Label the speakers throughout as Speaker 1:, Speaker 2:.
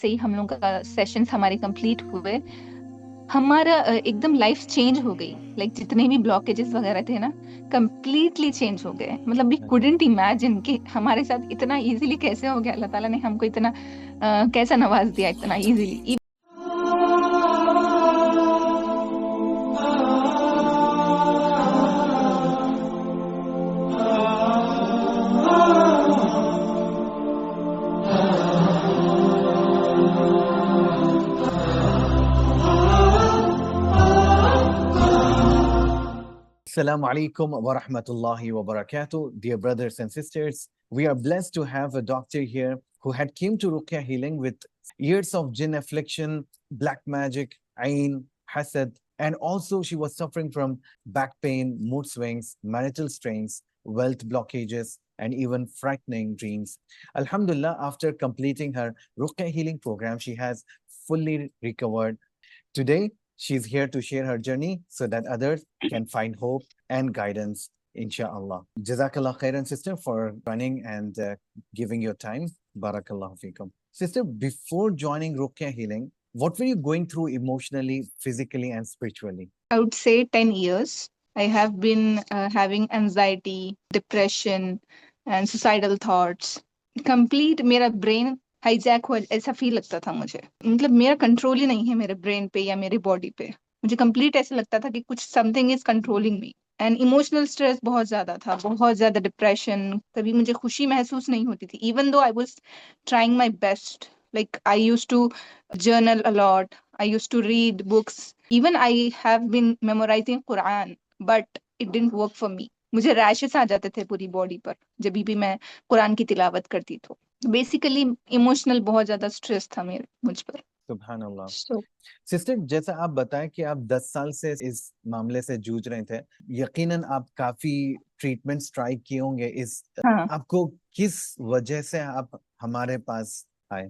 Speaker 1: से ही हम लोग का सेशंस हमारे कंप्लीट हुए, हमारा एकदम लाइफ चेंज हो गई। लाइक जितने भी ब्लॉकेजेस वगैरह थे ना, कंप्लीटली चेंज हो गए। मतलब वी कुडंट इमेजिन कि हमारे साथ इतना इजीली कैसे हो गया। अल्लाह ताला ने हमको इतना कैसा नवाज दिया इतना easily.
Speaker 2: Assalamu alaikum wa rahmatullahi wa barakatuh. Dear brothers and sisters, we are blessed to have a doctor here who had came to Ruqya healing with years of jinn affliction, black magic, ain, hasad, and also she was suffering from back pain, mood swings, marital strains, wealth blockages, and even frightening dreams. Alhamdulillah, after completing her Ruqya healing program, she has fully recovered. Today, she's here to share her journey so that others can find hope and guidance, inshallah. Jazakallah khairan, sister, for joining and giving your time. Barakallahu feekum. Sister, before joining Ruqya Healing, what were you going through emotionally, physically, and spiritually?
Speaker 1: I would say 10 years. I have been having anxiety, depression, and suicidal thoughts. Complete मेरा brain hijack हुआ ऐसा feel लगता था मुझे। मतलब मेरा control ही नहीं है मेरे ब्रेन पे या मेरी बॉडी पे। मुझे कंप्लीट ऐसा लगता था कि कुछ something is controlling me. And emotional stress बहुत ज्यादा था, बहुत ज्यादा डिप्रेशन। कभी मुझे खुशी महसूस नहीं होती थी, even though I was trying my best. Like I used to journal a lot. I used to read books. Even I have been memorizing Quran, but it didn't work for me. मुझे rashes आ जाते थे पूरी body पर जब भी मैं कुरान की तिलावत करती तो। बेसिकली इमोशनल बहुत ज्यादा स्ट्रेस था मेरे मुझ पर।
Speaker 2: सुभान अल्लाह।
Speaker 1: So,
Speaker 2: सिस्टर, जैसा आप बताएं कि आप 10 साल से इस मामले से जूझ रहे थे, यकीनन आप काफी ट्रीटमेंट्स ट्राई किए होंगे। इस
Speaker 1: हाँ,
Speaker 2: आपको किस वजह से आप हमारे पास आए?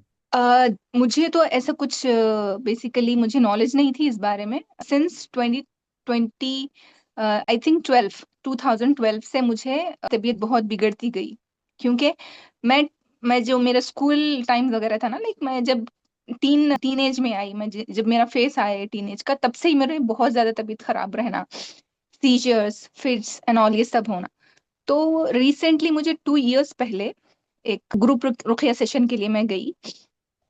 Speaker 1: मुझे तो ऐसा कुछ बेसिकली मुझे नॉलेज नहीं थी इस बारे में। सिंस 2020 आई थिंक 2012 से मुझे तबीयत बहुत बिगड़ती गई। क्योंकि मैं मैं जो मेरा स्कूल टाइम वगैरह था ना, लाइक मैं जब टीन एज में आई, जब मेरा फेस आया टीन एज का, तब से ही मेरे बहुत ज्यादा तबीयत खराब रहना, सीजर्स, फिट्स एंड ऑल ये सब होना। तो रिसेंटली मुझे 2 इयर्स पहले एक ग्रुप रुकिया सेशन के लिए मैं गई।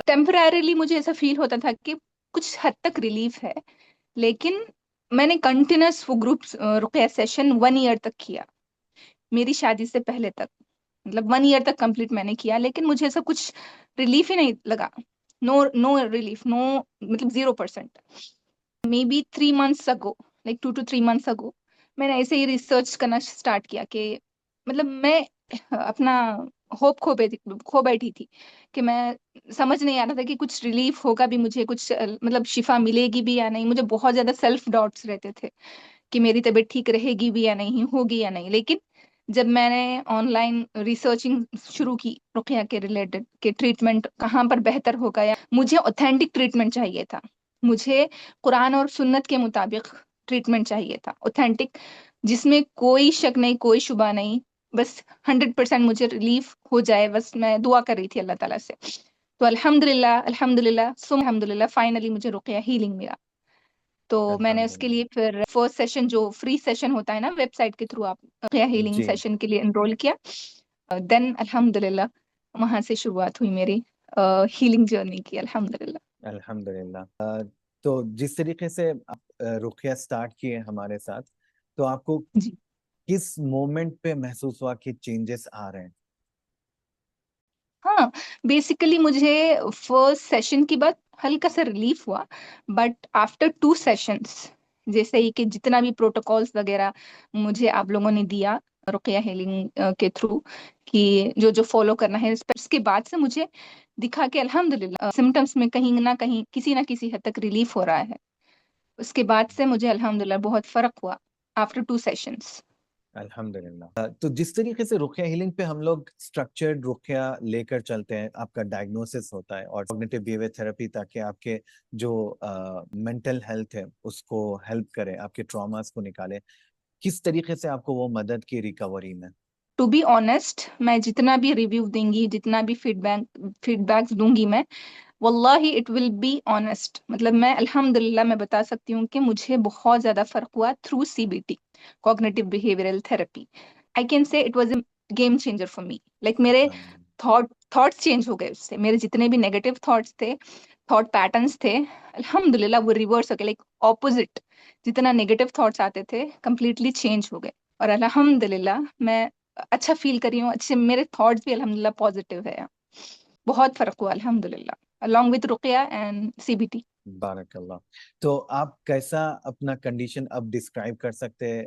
Speaker 1: टेम्पररीली मुझे ऐसा फील होता था कि कुछ हद तक रिलीफ है, लेकिन मैंने कंटिन्यूस वो ग्रुप रुकिया सेशन 1 ईयर तक किया, मेरी शादी से पहले तक। मतलब 1 ईयर तक कंप्लीट मैंने किया, लेकिन मुझे ऐसा कुछ रिलीफ ही नहीं लगा। नो नो रिलीफ, नो, मतलब 0%। May be 3 months ago, like 2 to 3 months ago, मैंने ऐसे ही रिसर्च करना स्टार्ट किया कि मतलब मैं अपना होप खो बैठी थी कि मैं समझ नहीं आ रहा था कि कुछ रिलीफ होगा भी मुझे, कुछ मतलब शिफा मिलेगी भी या नहीं। मुझे बहुत ज्यादा सेल्फ डाउट्स रहते थे कि मेरी तबीयत ठीक रहेगी भी या नहीं, होगी या नहीं। लेकिन जब मैंने ऑनलाइन रिसर्चिंग शुरू की रुकिया के रिलेटेड कि ट्रीटमेंट कहाँ पर बेहतर होगा, या मुझे ऑथेंटिक ट्रीटमेंट चाहिए था, मुझे कुरान और सुन्नत के मुताबिक ट्रीटमेंट चाहिए था, ऑथेंटिक, जिसमें कोई शक नहीं, कोई शुबा नहीं। बस 100% मुझे रिलीफ हो जाए, बस मैं दुआ कर रही थी अल्लाह ताला से। तो अल्हम्दुलिल्लाह अल्हम्दुलिल्लाह सुम अल्हम्दुलिल्लाह फाइनली मुझे रुकिया हीलिंग मिला। तो मैंने उसके लिए
Speaker 2: अल्हम्दुलिल्लाह।
Speaker 1: फिर फर्स्ट सेशन जो फ्री सेशन होता है ना वेबसाइट के थ्रू, आप रुकिया हीलिंग
Speaker 2: जी,
Speaker 1: सेशन के लिए एनरोल किया। देन अल्हम्दुलिल्लाह वहां से शुरुआत हुई मेरी हीलिंग जर्नी की, अल्हम्दुलिल्लाह।
Speaker 2: अल्हम्दुलिल्लाह। तो जिस तरीके से आप रुकिया स्टार्ट किए हमारे साथ, तो आपको
Speaker 1: जी
Speaker 2: किस मोमेंट पे महसूस हुआ कि चेंजेस आ रहे हैं?
Speaker 1: हाँ, बेसिकली मुझे फर्स्ट सेशन के बाद हल्का सा रिलीफ हुआ, बट आफ्टर 2 सेशंस, जैसे ही कि जितना भी प्रोटोकॉल्स वगैरह मुझे आप लोगों ने दिया रुकिया हीलिंग के थ्रू, कि जो जो फॉलो करना है, उसके बाद से मुझे दिखा कि अल्हम्दुलिल्लाह सिम्टम्स में कहीं ना कहीं किसी ना किसी हद तक रिलीफ हो रहा है। उसके बाद से मुझे अल्हम्दुलिल्लाह बहुत फर्क हुआ आफ्टर 2 सेशंस।
Speaker 2: अल्हम्दुलिल्लाह। तो जिस तरीके से रुकिया हीलिंग पे हम लोग स्ट्रक्चर्ड रुकिया लेकर चलते हैं, आपका डायग्नोसिस होता है और कॉग्निटिव बिहेवियर थेरेपी, ताकि आपके जो मेंटल हेल्थ है उसको हेल्प करे, आपके ट्रॉमास को निकाले, किस तरीके से आपको वो मदद की रिकवरी में?
Speaker 1: टू बी ऑनेस्ट, मैं जितना भी रिव्यू दूंगी, जितना भी फीडबैक्स दूंगी, मैं वल्लाही इट विल बी ऑनेस्ट, मतलब मैं अल्हम्दुलिल्लाह मैं बता सकती हूँ कि मुझे बहुत ज्यादा फर्क हुआ through CBT, cognitive behavioural therapy. I can say it was a game changer for me. Like मेरे थॉट्स चेंज हो गए उससे, मेरे जितने भी नेगेटिव थॉट्स थे, थॉट पैटर्न्स थे, अल्हम्दुलिल्लाह वो रिवर्स हो गए, लाइक ऑपोजिट। जितना नेगेटिव थॉट्स आते थे कंप्लीटली चेंज हो गए, और अल्हम्दुलिल्लाह मैं अच्छा फील कर रही हूँ, अच्छे मेरे थॉट्स भी अल्हम्दुलिल्लाह पॉजिटिव है। बहुत फर्क हुआ अल्हम्दुलिल्लाह, along with रुकिया एंड CBT।
Speaker 2: बारकल्लाह। तो आप कैसा अपना कंडीशन अब डिस्क्राइब कर सकते हैं,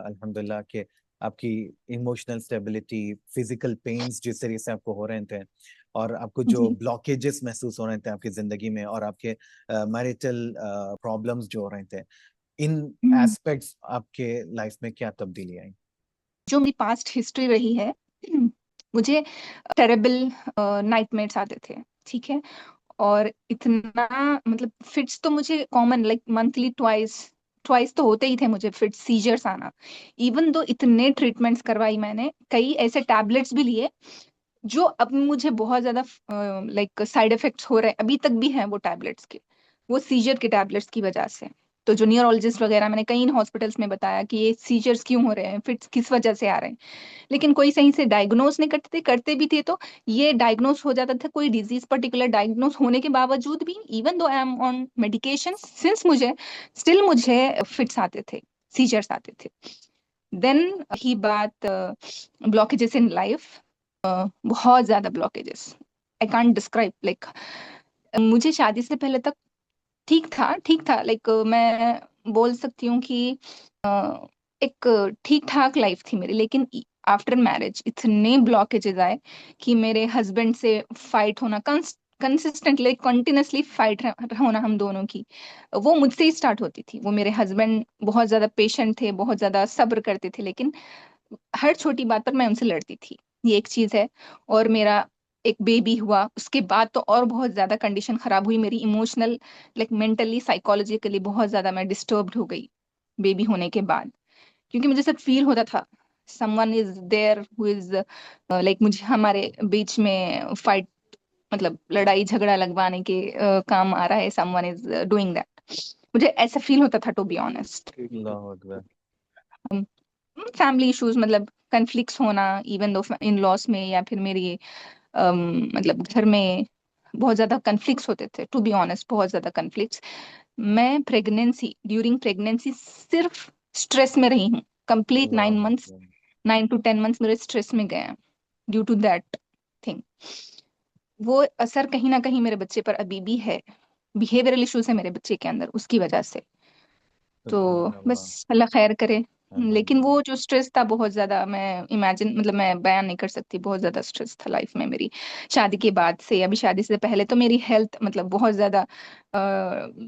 Speaker 2: अल्हम्दुलिल्लाह के आपकी इमोशनल स्टेबिलिटी, फिजिकल पेन्स जिस तरीके से आपको हो रहे थे, और आपको जो
Speaker 1: जी।
Speaker 2: ब्लॉकेजेस महसूस हो रहे थे आपकी जिंदगी में, और आपके मैरिटल प्रॉब्लम्स जो हो रहे थे, इन
Speaker 1: हम्म।
Speaker 2: एस्पेक्ट्स आपके लाइफ में क्या तब्दीली आई?
Speaker 1: जो मेरी पास्ट हिस्ट्री रही है, मुझे टेरेबल नाइटमेट्स आते थे, ठीक है। और इतना, मतलब फिट्स तो मुझे common, like monthly twice twice तो होते ही थे मुझे फिट्स, सीजर्स आना। इवन दो इतने ट्रीटमेंट्स करवाई मैंने, कई ऐसे टैबलेट्स भी लिए जो अब मुझे बहुत ज्यादा लाइक साइड इफेक्ट्स हो रहे हैं, अभी तक भी हैं वो टैबलेट्स के, वो सीजर के टैबलेट्स की वजह से। तो जो न्यूरोलॉजिस्ट वगैरह, मैंने कई हॉस्पिटल्स में बताया कि ये सीजर्स क्यों हो रहे हैं, फिट्स किस वजह से आ रहे हैं, लेकिन कोई सही से डायग्नोस नहीं करते थे, करते भी थे तो ये डायग्नोस हो जाता था कोई डिजीज पर्टिकुलर डायग्नोस होने के बावजूद भी, even though I am on medication since, मुझे स्टिल मुझे फिट्स आते थे, सीजर्स आते थे। देन ही बात ब्लॉकेजेस इन लाइफ, बहुत ज्यादा blockages, I can't describe. Like मुझे शादी से पहले तक ठीक था, लाइक मैं बोल सकती हूँ कि एक ठीक ठाक लाइफ थी मेरी, लेकिन आफ्टर मैरिज इतने ब्लॉकेजेस आए कि मेरे हस्बैंड से फाइट होना, कंसिस्टेंटली कंटिन्यूसली फाइट होना हम दोनों की, वो मुझसे ही स्टार्ट होती थी। वो मेरे हस्बैंड बहुत ज्यादा पेशेंट थे, बहुत ज्यादा सब्र करते थे, लेकिन हर छोटी बात पर मैं उनसे लड़ती थी, ये एक चीज है। और मेरा एक बेबी हुआ उसके बाद तो और बहुत ज्यादा कंडीशन खराब हुई मेरी, इमोशनल, लाइक मेंटली साइकोलॉजिकली बहुत ज्यादा मैं डिस्टर्ब्ड हो गई बेबी होने के बाद, क्योंकि मुझे सब फील होता था someone is there who is like, मुझे हमारे बीच में फाइट, मतलब लड़ाई झगड़ा लगवाने के काम आ रहा है, समवन इज डूइंग दैट, मुझे ऐसा फील होता था टू बी ऑनेस्ट।
Speaker 2: अल्लाह अकबर।
Speaker 1: फैमिली इश्यूज, मतलब कन्फ्लिक्ट्स होना, इवन दो इन लॉस में, या फिर मेरी मतलब घर में बहुत ज्यादा कन्फ्लिक्ट्स होते थे, टू बी ऑनेस्ट बहुत ज्यादा कन्फ्लिक्ट्स। मैं प्रेगनेंसी, ड्यूरिंग प्रेगनेंसी सिर्फ स्ट्रेस में रही हूँ, complete
Speaker 2: Allah
Speaker 1: 9 months,
Speaker 2: Akbar.
Speaker 1: 9 to 10 months मेरे स्ट्रेस में गए हैं, ड्यू टू दैट थिंग। वो असर कहीं ना कहीं मेरे बच्चे पर अभी भी है, बिहेवियरल इश्यूज है मेरे बच्चे के अंदर उसकी वजह से। तो
Speaker 2: सुभान
Speaker 1: बस
Speaker 2: अल्लाह।
Speaker 1: अल्लाह खैर करे। लेकिन वो
Speaker 2: अल्हम्दुलिल्लाह।
Speaker 1: जो स्ट्रेस था बहुत ज्यादा, मैं इमेजिन, मतलब मैं बयान नहीं कर सकती, बहुत ज्यादा स्ट्रेस था लाइफ में मेरी, शादी के बाद से। अभी शादी से पहले तो मेरी हेल्थ मतलब बहुत ज्यादा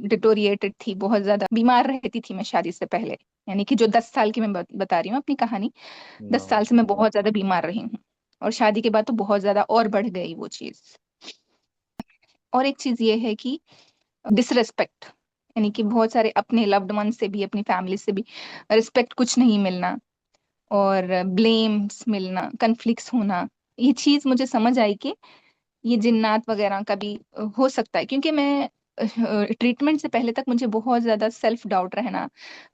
Speaker 1: डिटोरिएटेड थी, बहुत ज्यादा बीमार रहती थी मैं शादी से पहले, यानी कि जो 10 साल की मैं बता रही हूँ अपनी कहानी, दस
Speaker 2: अल्लाह
Speaker 1: साल से मैं
Speaker 2: अकबर।
Speaker 1: बहुत ज्यादा बीमार रही हूँ। और शादी के बाद तो बहुत ज्यादा और बढ़ गई वो चीज। और एक चीज ये है कि डिसरेस्पेक्ट, यानी कि बहुत सारे अपने लव्ड वन से भी, अपनी फैमिली से भी रिस्पेक्ट कुछ नहीं मिलना, और ब्लेम्स मिलना, कन्फ्लिक्ट्स होना, ये चीज मुझे समझ आई कि ये जिन्नात वगैरह का भी हो सकता है, क्योंकि मैं ट्रीटमेंट से पहले तक मुझे बहुत ज्यादा सेल्फ डाउट रहना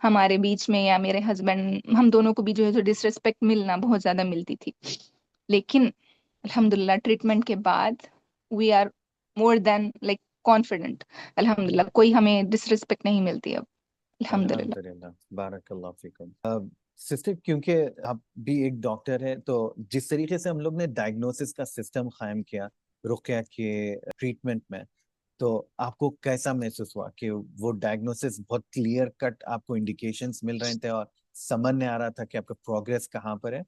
Speaker 1: हमारे बीच में, या मेरे हस्बैंड हम दोनों को भी जो है जो डिसरिस्पेक्ट मिलना बहुत ज्यादा मिलती थी। लेकिन अल्हम्दुलिल्लाह ट्रीटमेंट के बाद we are more than like confident, अल्हम्दुलिल्लाह कोई हमें डिसरिस्पेक्ट नहीं मिलती अब, अल्हम्दुलिल्लाह।
Speaker 2: अल्हम्दुलिल्लाह। बारकल्लाह फीकुम। सिस्टर, क्योंकि आप भी एक डॉक्टर है, तो जिस तरीके से हम लोग ने डायग्नोसिस का सिस्टम कायम किया रुकिया के ट्रीटमेंट में, तो आपको कैसा महसूस हुआ कि वो डायग्नोसिस बहुत क्लियर कट आपको इंडिकेशंस मिल रहे थे, और समझ में आ रहा था कि आपका प्रोग्रेस कहाँ पर है?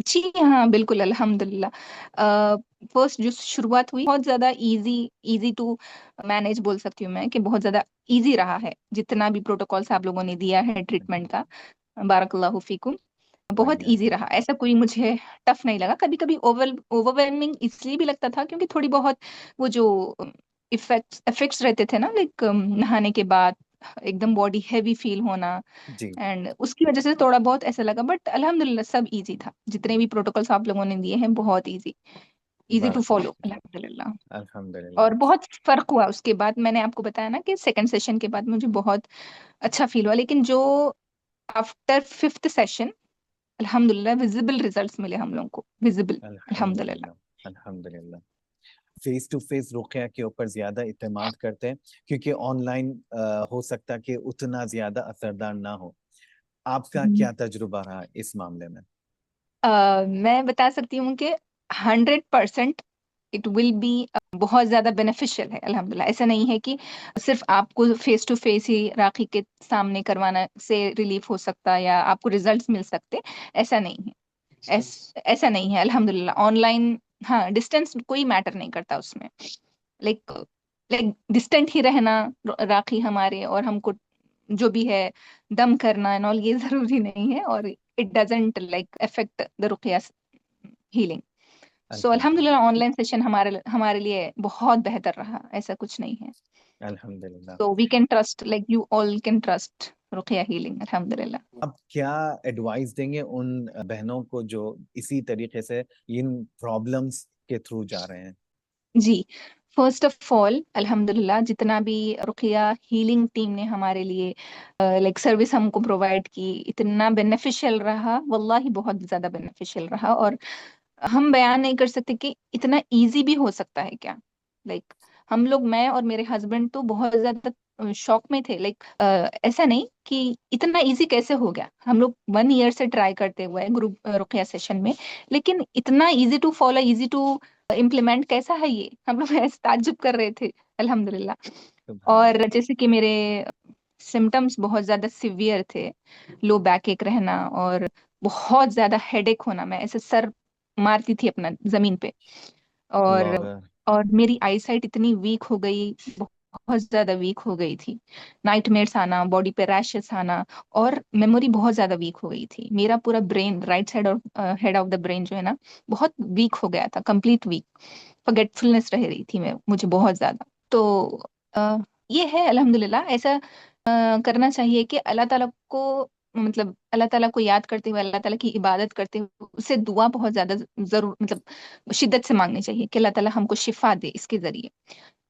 Speaker 1: जी हाँ बिल्कुल अल्हम्दुलिल्लाह। फर्स्ट जो शुरुआत हुई बहुत ज्यादा इजी, इजी टू मैनेज बोल सकती हूँ मैं, कि बहुत ज्यादा इजी रहा है, जितना भी प्रोटोकॉल्स आप लोगों ने दिया है ट्रीटमेंट का, बारकल्लाहु फीकुम, बहुत
Speaker 2: आगे
Speaker 1: इजी
Speaker 2: आगे।
Speaker 1: रहा, ऐसा कोई मुझे टफ नहीं लगा। कभी कभी ओवरवेलमिंग इसलिए भी लगता था क्योंकि थोड़ी बहुत वो जो इफेक्ट्स रहते थे ना, लाइक नहाने के बाद एकदम बॉडी हैवी फील होना,
Speaker 2: जी।
Speaker 1: एंड उसकी वजह से थोड़ा बहुत ऐसा लगा, बट अल्हम्दुलिल्लाह सब इजी था, जितने भी प्रोटोकॉल्स आप लोगों ने दिए हैं बहुत easy. Easy to
Speaker 2: Barak
Speaker 1: follow अल्हम्दुलिल्लाह।
Speaker 2: अल्हम्दुलिल्लाह।
Speaker 1: और बहुत फर्क हुआ उसके बाद, मैंने आपको बताया ना कि सेकंड सेशन के बाद मुझे बहुत अच्छा फील हुआ, लेकिन जो आफ्टर फिफ्थ सेशन अल्हम्दुलिल्लाह विजिबल रिजल्ट्स मिले हम लोगों को, विजिबल अल्हम्दुलिल्लाह।
Speaker 2: अल्हम्दुलिल्लाह अल्हम्दुलिल्लाह। फेस टू फेस रुकया के ऊपर ज्यादा इत्तेमाद करते हैं, क्योंकि ऑनलाइन हो सकता है कि उतना ज्यादा असरदार ना हो। आपका क्या तजुर्बा रहा इस मामले में?
Speaker 1: मैं बता सकती हूँ कि 100% इट विल बी बहुत ज्यादा बेनिफिशियल है अल्हम्दुलिल्लाह। ऐसा नहीं है कि सिर्फ आपको फेस टू फेस ही राखी के सामने करवाना से रिलीफ हो सकता है या आपको रिजल्ट्स मिल सकते, ऐसा नहीं है। ऐसा नहीं है अल्हम्दुलिल्लाह। ऑनलाइन, हाँ, डिस्टेंस कोई मैटर नहीं करता उसमें। लाइक लाइक डिस्टेंट ही रहना, राखी हमारे और हमको जो भी है दम करना एंड ऑल, ये जरूरी नहीं है, और it doesn't like affect the रुकिया हीलिंग। सो
Speaker 2: अल्हम्दुलिल्लाह
Speaker 1: अल्हम्दुलिल्लाह ऑनलाइन सेशन हमारे हमारे लिए बहुत बेहतर रहा, ऐसा कुछ नहीं है।
Speaker 2: अल्हम्दुलिल्लाह।
Speaker 1: So we can trust, like you all can trust रुकिया हीलिंग अल्हम्दुलिल्लाह।
Speaker 2: अब क्या एडवाइस देंगे उन बहनों को जो इसी तरीके से इन प्रॉब्लम्स के थ्रू जा रहे हैं?
Speaker 1: जी, फर्स्ट ऑफ ऑल अल्हम्दुलिल्लाह जितना भी रुकिया हीलिंग टीम ने हमारे लिए लाइक सर्विस हमको प्रोवाइड की, इतना बेनिफिशियल रहा, वल्लाही बहुत ज्यादा बेनिफिशियल रहा। और हम बयान नहीं कर सकते कि इतना इजी भी हो सकता है क्या। लाइक हम लोग, मैं और मेरे हस्बैंड तो बहुत ज्यादा शॉक में थे। लाइक ऐसा नहीं कि इतना इजी कैसे हो गया, हम लोग 1 ईयर से ट्राई करते हुए ग्रुप रुकिया सेशन में, लेकिन इतना easy to follow, easy to implement कैसा है ये, हम लोग ऐसे ताज्जुब कर रहे थे अल्हम्दुलिल्लाह।
Speaker 2: सुभान
Speaker 1: और
Speaker 2: अल्लाह।
Speaker 1: जैसे कि मेरे सिम्टम्स बहुत ज्यादा सिवियर थे, लो बैक एक रहना और बहुत ज्यादा हेडेक होना, मैं ऐसे सर मारती थी अपना जमीन पे। और
Speaker 2: अल्लाह।
Speaker 1: और मेरी आईसाइट इतनी वीक हो गई, बहुत ज्यादा वीक हो गई थी। नाइटमेयर्स आना, बॉडी पे रैशेस आना, और मेमोरी बहुत ज्यादा वीक हो गई थी। मेरा पूरा ब्रेन, राइट साइड और हेड ऑफ द ब्रेन जो है ना, बहुत वीक हो गया था, कंप्लीट वीक। फॉरगेटफुलनेस रह रही थी मैं, मुझे बहुत ज्यादा। तो अ, ये है अल्हम्दुलिल्लाह। ऐसा करना चाहिए कि अल्लाह ताला को, मतलब अल्लाह ताला को याद करते हुए, अल्लाह ताला की इबादत करते हुए, उससे दुआ बहुत ज्यादा जरूर, मतलब शिद्दत से मांगनी चाहिए कि अल्लाह ताला हमको शिफा दे इसके जरिए।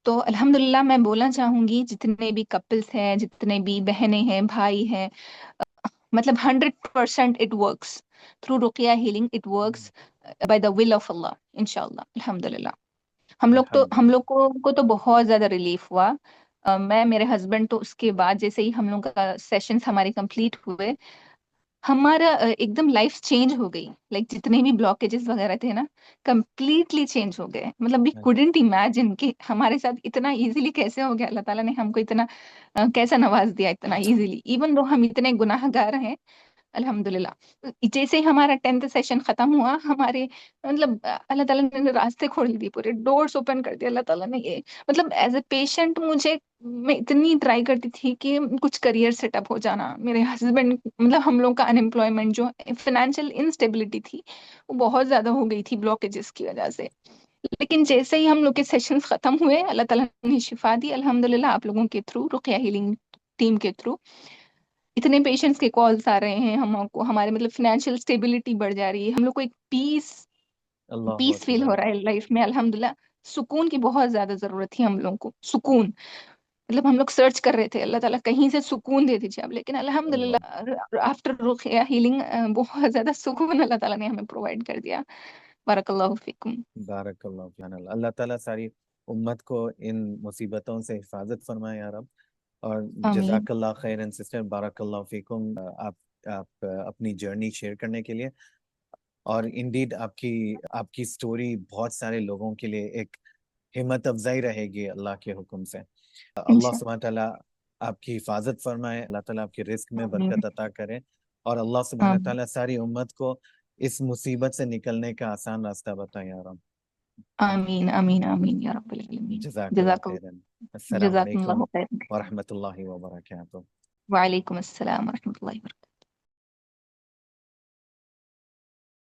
Speaker 1: तो अल्हम्दुलिल्लाह मैं बोलना चाहूंगी जितने भी कपल्स हैं, जितने भी बहनें हैं, भाई हैं, मतलब 100% इट वर्क्स थ्रू रुकिया healing, it works by the will of अल्लाह इंशाल्लाह अल्हम्दुलिल्लाह। हम लोग को तो बहुत ज्यादा रिलीफ हुआ। मैं, मेरे हस्बैंड तो उसके बाद जैसे ही हम लोग का सेशंस हमारे कंप्लीट हुए, हमारा एकदम लाइफ चेंज हो गई। लाइक जितने भी ब्लॉकेजेस वगैरह थे ना, कंप्लीटली चेंज हो गए। मतलब वी कुडंट इमेजिन कि हमारे साथ इतना इजीली कैसे हो गया, अल्लाह ताला ने हमको इतना कैसा नवाज दिया इतना इजीली, इवन दो हम इतने गुनाहगार हैं अल्हम्दुलिल्लाह। जैसे ही हमारा 10th सेशन खत्म हुआ, हमारे मतलब अल्लाह ताला ने रास्ते खोल दिए, पूरे डोर्स ओपन कर दिए अल्लाह ताला ने। ये मतलब एज ए पेशेंट मुझे, मैं इतनी ट्राई करती थी कि कुछ करियर सेटअप हो जाना। मेरे हस्बैंड, मतलब हम लोग का अनएम्प्लॉयमेंट, जो फाइनेंशियल इंस्टेबिलिटी थी, वो बहुत ज्यादा हो गई थी ब्लॉकेजेस की वजह से। लेकिन जैसे ही हम लोग के सेशंस खत्म हुए, अल्लाह ताला ने शिफा दी अल्हम्दुलिल्लाह, आप लोगों के थ्रू, रुकिया हीलिंग टीम के थ्रू। इतने पेशेंट्स के कॉल्स आ रहे हैं हमको, हमारे मतलब फाइनेंशियल स्टेबिलिटी बढ़ जा रही है, हम लोग को एक पीस
Speaker 2: अल्लाहु
Speaker 1: पीस फील हो
Speaker 2: अकबर।
Speaker 1: रहा है लाइफ में अल्हम्दुलिल्लाह। सुकून की बहुत ज्यादा जरूरत थी हम लोगों को, सुकून। मतलब हम लोग सर्च कर रहे थे, अल्लाह ताला कहीं से सुकून दे दीजिए अब, लेकिन
Speaker 2: अल्लाह।
Speaker 1: अल्हम्दुलिल्लाह आफ्टर रुकिया हीलिंग बहुत ज्यादा सुकून अल्लाह ताला ने हमें प्रोवाइड कर दिया। बारकल्लाहु फीकुम।
Speaker 2: बारकल्लाह फिक। अल्लाह ताला सारी उम्मत को इन मुसीबतों से हिफाजत फरमाए या रब। और
Speaker 1: आमीन।
Speaker 2: जज़ाकल्लाह खैरन सिस्टर, बारकल्लाह फीकुम। आप अपनी जर्नी शेयर करने के लिए। और इंडीड आपकी आपकी स्टोरी बहुत सारे लोगों के लिए एक हिम्मत अफजाई रहेगी अल्लाह के हुक्म से। अल्लाह
Speaker 1: इंशाल्लाह।
Speaker 2: सुब्हान ताला आपकी हिफाजत फरमाए, अल्लाह ताला आपके रिस्क में
Speaker 1: आमीन।
Speaker 2: बरकत अता करे। और अल्लाह सुब्हान
Speaker 1: आमीन।
Speaker 2: ताला सारी उम्मत को इस मुसीबत से निकलने का आसान रास्ता बताए या रब।
Speaker 1: आमीन। आमीन। आमीन या रब्बल आलमीन।
Speaker 2: जज़ाकल्लाह
Speaker 1: जज़ाकल्लाह।
Speaker 2: खैरन। अस्सलाम वालेकुम
Speaker 1: जज़ाकल्लाहु खैर।
Speaker 2: व रहमतुल्लाहि व बरकातुहू।
Speaker 1: वालेकुम अस्सलाम व रहमतुल्लाहि व बरकातहू।